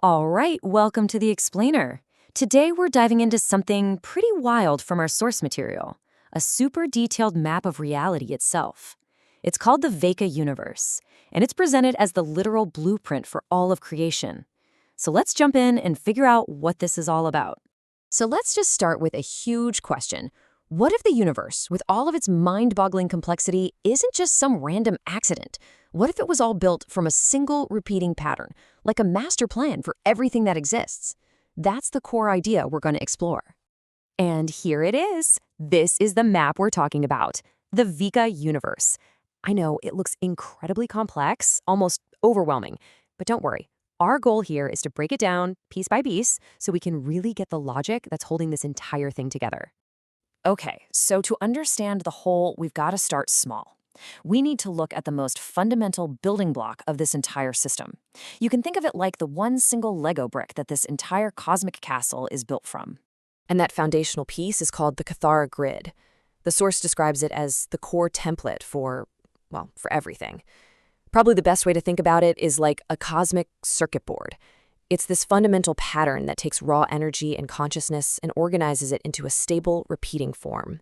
All right, welcome to the Explainer. Today we're diving into something pretty wild from our source material, a super detailed map of reality itself. It's called the Veca universe, and it's presented as the literal blueprint for all of creation. So let's jump in and figure out what this is all about. So let's just start with a huge question. What if the universe, with all of its mind-boggling complexity, isn't just some random accident? What if it was all built from a single repeating pattern, like a master plan for everything that exists? That's the core idea we're going to explore. And here it is. This is the map we're talking about, the Veca universe. I know it looks incredibly complex, almost overwhelming, but don't worry. Our goal here is to break it down piece by piece so we can really get the logic that's holding this entire thing together. Okay, so to understand the whole, we've got to start small. We need to look at the most fundamental building block of this entire system. You can think of it like the one single Lego brick that this entire cosmic castle is built from. And that foundational piece is called the Cathara grid. The source describes it as the core template for everything. Probably the best way to think about it is like a cosmic circuit board. It's this fundamental pattern that takes raw energy and consciousness and organizes it into a stable, repeating form.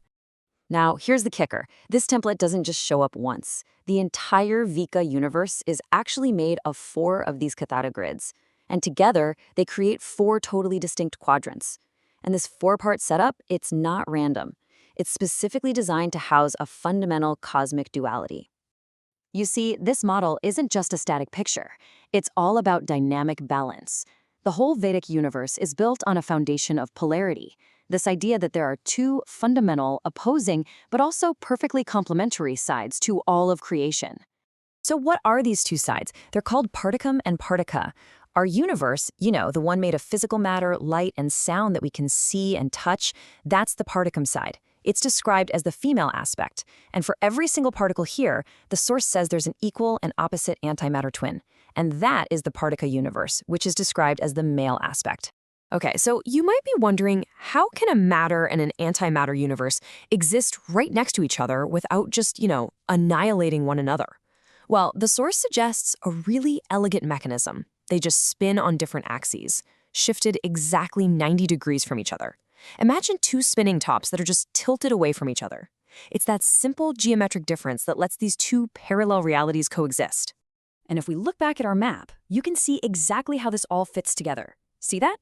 Now, here's the kicker. This template doesn't just show up once. The entire Veca universe is actually made of 4 of these Cathara grids. And together, they create 4 totally distinct quadrants. And this 4-part setup, it's not random. It's specifically designed to house a fundamental cosmic duality. You see, this model isn't just a static picture. It's all about dynamic balance. The whole Vedic universe is built on a foundation of polarity, this idea that there are 2 fundamental, opposing, but also perfectly complementary sides to all of creation. So what are these 2 sides? They're called particum and partica. Our universe, the one made of physical matter, light, and sound that we can see and touch, that's the particum side. It's described as the female aspect, and for every single particle here, the source says there's an equal and opposite antimatter twin, and that is the partica universe, which is described as the male aspect. Okay, so you might be wondering, how can a matter and an antimatter universe exist right next to each other without just, annihilating one another? Well, the source suggests a really elegant mechanism. They just spin on different axes, shifted exactly 90 degrees from each other. Imagine 2 spinning tops that are just tilted away from each other. It's that simple geometric difference that lets these 2 parallel realities coexist. And if we look back at our map, you can see exactly how this all fits together. See that?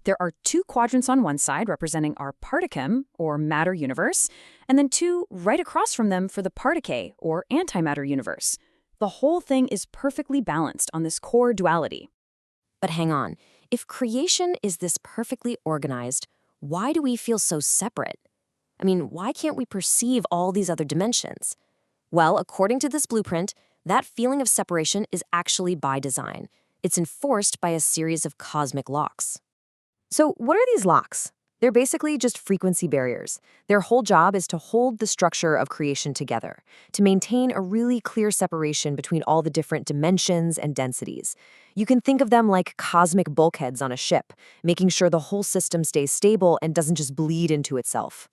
There are 2 quadrants on one side representing our particum, or matter universe, and then 2 right across from them for the particae, or antimatter universe. The whole thing is perfectly balanced on this core duality. But hang on, if creation is this perfectly organized, why do we feel so separate? I mean, why can't we perceive all these other dimensions? Well, according to this blueprint, that feeling of separation is actually by design. It's enforced by a series of cosmic locks. So what are these locks? They're basically just frequency barriers. Their whole job is to hold the structure of creation together, to maintain a really clear separation between all the different dimensions and densities. You can think of them like cosmic bulkheads on a ship, making sure the whole system stays stable and doesn't just bleed into itself.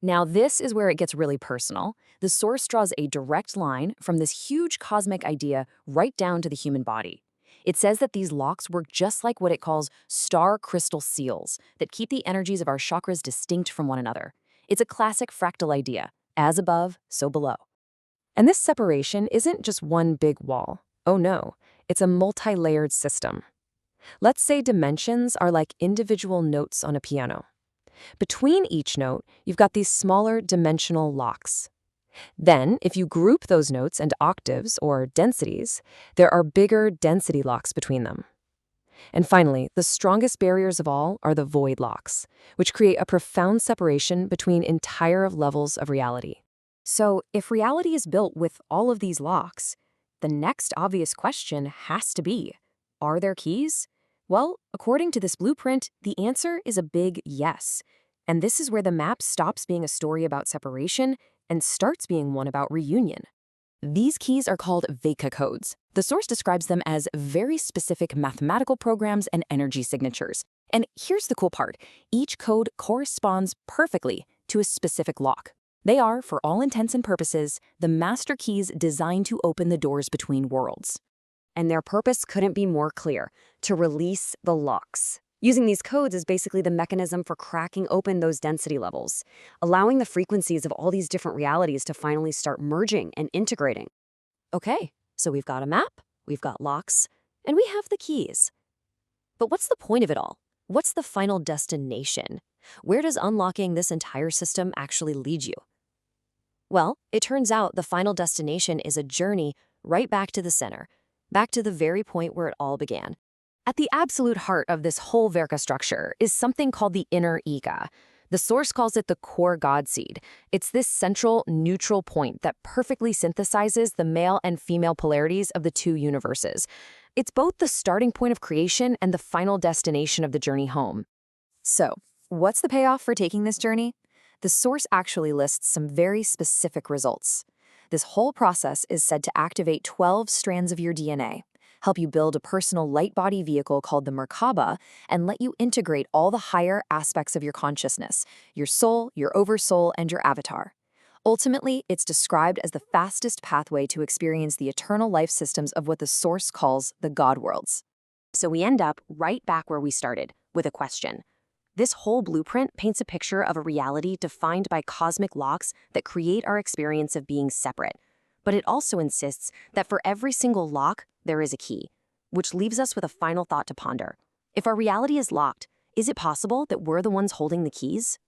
Now, this is where it gets really personal. The source draws a direct line from this huge cosmic idea right down to the human body. It says that these locks work just like what it calls star crystal seals that keep the energies of our chakras distinct from one another. It's a classic fractal idea, as above, so below. And this separation isn't just one big wall. Oh no, it's a multi-layered system. Let's say dimensions are like individual notes on a piano. Between each note, you've got these smaller dimensional locks. Then, if you group those notes into octaves, or densities, there are bigger density locks between them. And finally, the strongest barriers of all are the void locks, which create a profound separation between entire levels of reality. So, if reality is built with all of these locks, the next obvious question has to be, are there keys? Well, according to this blueprint, the answer is a big yes. And this is where the map stops being a story about separation and starts being one about reunion. These keys are called Veca codes. The source describes them as very specific mathematical programs and energy signatures. And here's the cool part. Each code corresponds perfectly to a specific lock. They are, for all intents and purposes, the master keys designed to open the doors between worlds. and their purpose couldn't be more clear: to release the locks. Using these codes is basically the mechanism for cracking open those density levels, allowing the frequencies of all these different realities to finally start merging and integrating. Okay, so we've got a map, we've got locks, and we have the keys. But what's the point of it all? What's the final destination? Where does unlocking this entire system actually lead you? Well, it turns out the final destination is a journey right back to the center, back to the very point where it all began. At the absolute heart of this whole Veca structure is something called the inner ega. The source calls it the core God seed. It's this central, neutral point that perfectly synthesizes the male and female polarities of the two universes. It's both the starting point of creation and the final destination of the journey home. So, what's the payoff for taking this journey? The source actually lists some very specific results. This whole process is said to activate 12 strands of your DNA, help you build a personal light body vehicle called the Merkaba, and let you integrate all the higher aspects of your consciousness, your soul, your oversoul, and your avatar. Ultimately, it's described as the fastest pathway to experience the eternal life systems of what the source calls the God worlds. So we end up right back where we started, with a question. This whole blueprint paints a picture of a reality defined by cosmic locks that create our experience of being separate. But it also insists that for every single lock, there is a key, which leaves us with a final thought to ponder. If our reality is locked, is it possible that we're the ones holding the keys?